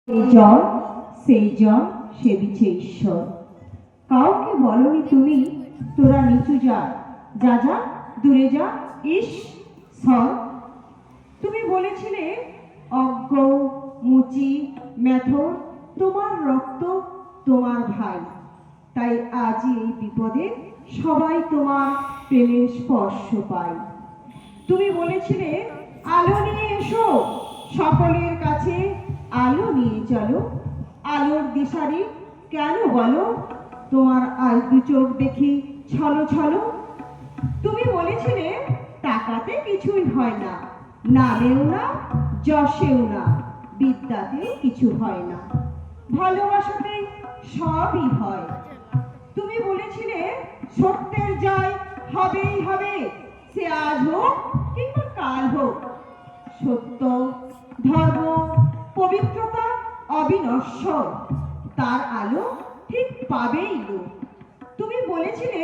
এই জন সেই জন সে বিছে ঈশ্বর। কাউকে বলনি তুমি তোরা নিচু যা, যা যা দূরে যা, ইস সর। তুমি বলেছিলে অজ্ঞ মুচি মেথর তোমার রক্ত তোমার ভাই, তাই আজ এই বিপদে সবাই তোমার প্রেমের স্পর্শ পায়। তুমি বলেছিলে আলো নিয়ে এসো, সকলের কাছে আলো নিয়ে চলো। আলোর দিশারি কেন বলো, তোমার আজ দু চোখ দেখি ছলো ছলো। তুমি বলেছিলে টাকাতে কিছুই হয় না, নামেও না যশেও না, বিদ্যাতে কিছু হয় না, ভালোবাসাতে সবই হয়। তুমি বলেছিলে সত্যের জয় হবেই হবে, সে আজ হোক কিংবা কাল হোক। সত্য ধর্ম পবিত্রতা অবিনশ্বর, তার আলো ঠিক পাবেই গো। তুমি বলেছিলে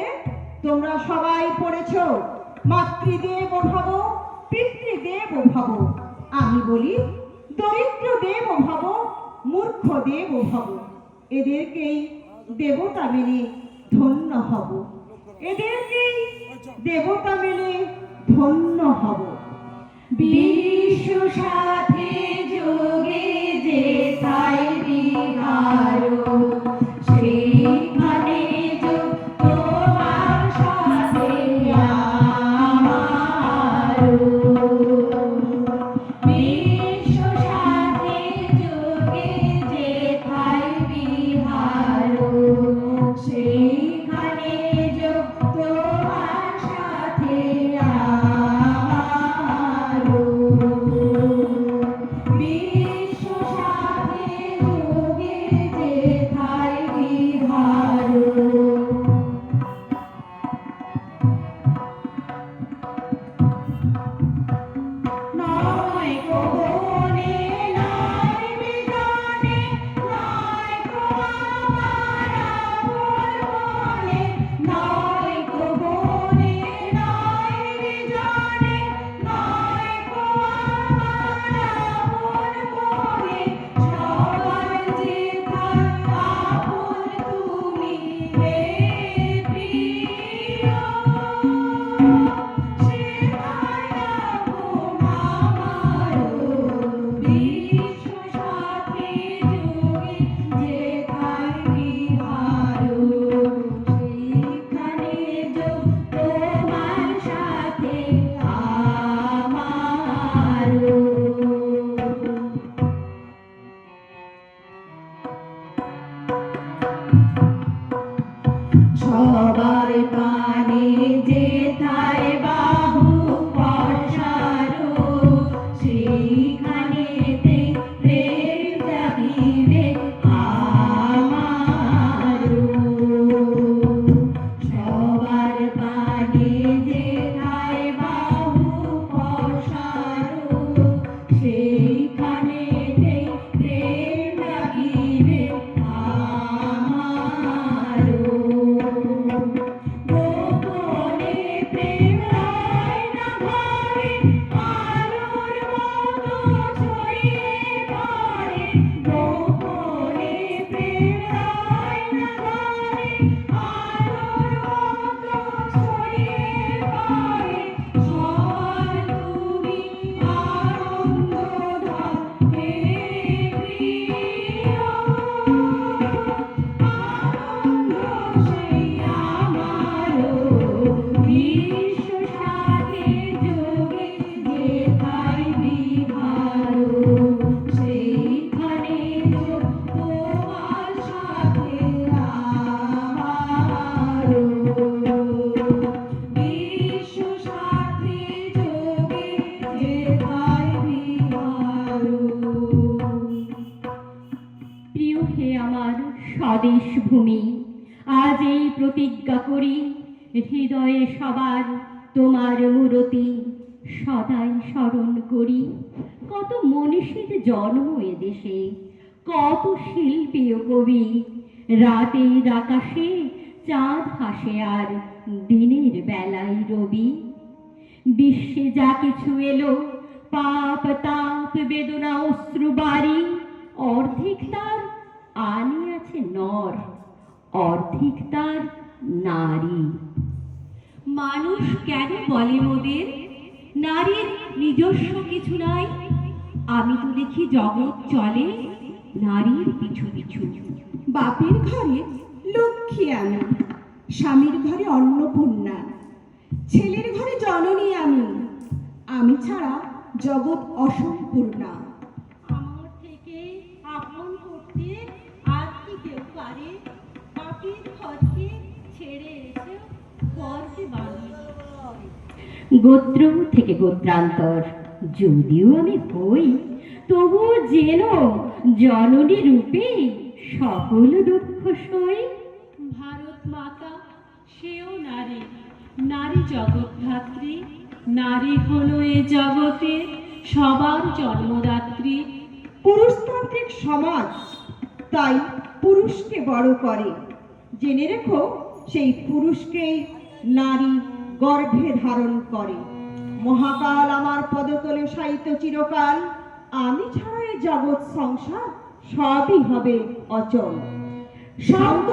তোমরা সবাই পড়েছ মাতৃদেব ভাব পিতৃদেব ভাব, আমি বলি দরিদ্র দেব ভাব মূর্খ দেব ভাব। এদেরকেই দেবতা মেনে ধন্য হব, এদেরকেই দেবতা মেনে ধন্য হব। বিশ্ব সাথে যোগে যেথায় বিহার, সেখানে যোগ তোমার সাথে আমার। বিশ্ব সাথে যোগে যেথায় বিহার, সেখানে যোগ তোমার সাথে আমার। বিশ্ব সাথে যোগে যেথায় বিহার। নয় গো বনে নয় বিজনে, নয় গো আমার আপন মনে। নয় গো বনে নয় বিজনে, নয় গো আমার আপন মনে। সবার যেথায় আপন তুমি হে প্রিয়, সেথায় আপন আমারও। বিশ্ব সাথে যোগে যেথায় বিহার, সেখানে যোগ তোমার সাথে আমার। সবার প্রাণে যেথায় বাহু পসারো, সেইখানেতে প্রেম জাগিবে আমারও। সবার প্রাণে যেথায় বাহু পসারো, সেইখানেতে প্রেম জাগিবে আমারও। গোপনে প্রেম রয় না ঘরে, আলোর মতো ছড়িয়ে পড়ে। গোপনে প্রেম রয় না ঘরে, আলোর মতো ছড়িয়ে পড়ে। সবার তুমি আনন্দধন হে প্রিয়, আনন্দ সেই আমারও। বিশ্ব সাথে যোগে যেথায় বিহার, সেইখানে যোগ তোমার সাথে আমারও। বিশ্ব সাথে যোগে যেথায় বিহার। প্রিয় হে আমার স্বদেশ ভূমি, আজ এই প্রতিজ্ঞা করি, হৃদয়ে সবার তোমার মূরতি সদাই স্মরণ করি। কত মনীষীর জন্ম এদেশে, কত শিল্পী ও কবি। রাতের আকাশে চাঁদ হাসে আর দিনের বেলায় রবি। বিশ্বে যা কিছু এলো, পাপ তাপ বেদনা অশ্রু বাড়ি, অর্ধেক তার আনি আছে নর, অর্ধেক তার নারী। মানুষ কেন বলে মোদের নারীর নিজস্ব কিছু নাই? আমি তো দেখি জগৎ চলে নারীর পিছু পিছু। বাপের ঘরে লক্ষ্মী আমি, স্বামীর ঘরে অন্নপূর্ণা, ছেলের ঘরে জননী আমি, আমি ছাড়া জগৎ অসম্পূর্ণা। আমার থেকে আপন করতে আর কি কেউ পারে? বাপের ঘরকে ছেড়ে এসে ঘরকে বানিয়ে গোত্র থেকে গোত্রান্তর যদিও আমি হই, তবুও যেন জননী রূপে সকল দুঃখ সই। ভারত মাতা সেও নারী, নারী জগৎধাত্রী, নারী হলো এ জগতে সবার জন্মদাত্রী। পুরুষতান্ত্রিক সমাজ তাই পুরুষকে বড় করে। জেনে রেখো সেই পুরুষকেই নারী গর্ভে ধারণ করে। মহাকাল আমার পদতলে শায়িত চিরকাল, আমি ছাড়া এই জগৎ সংসার সবই হবে অচল। শঙ্কর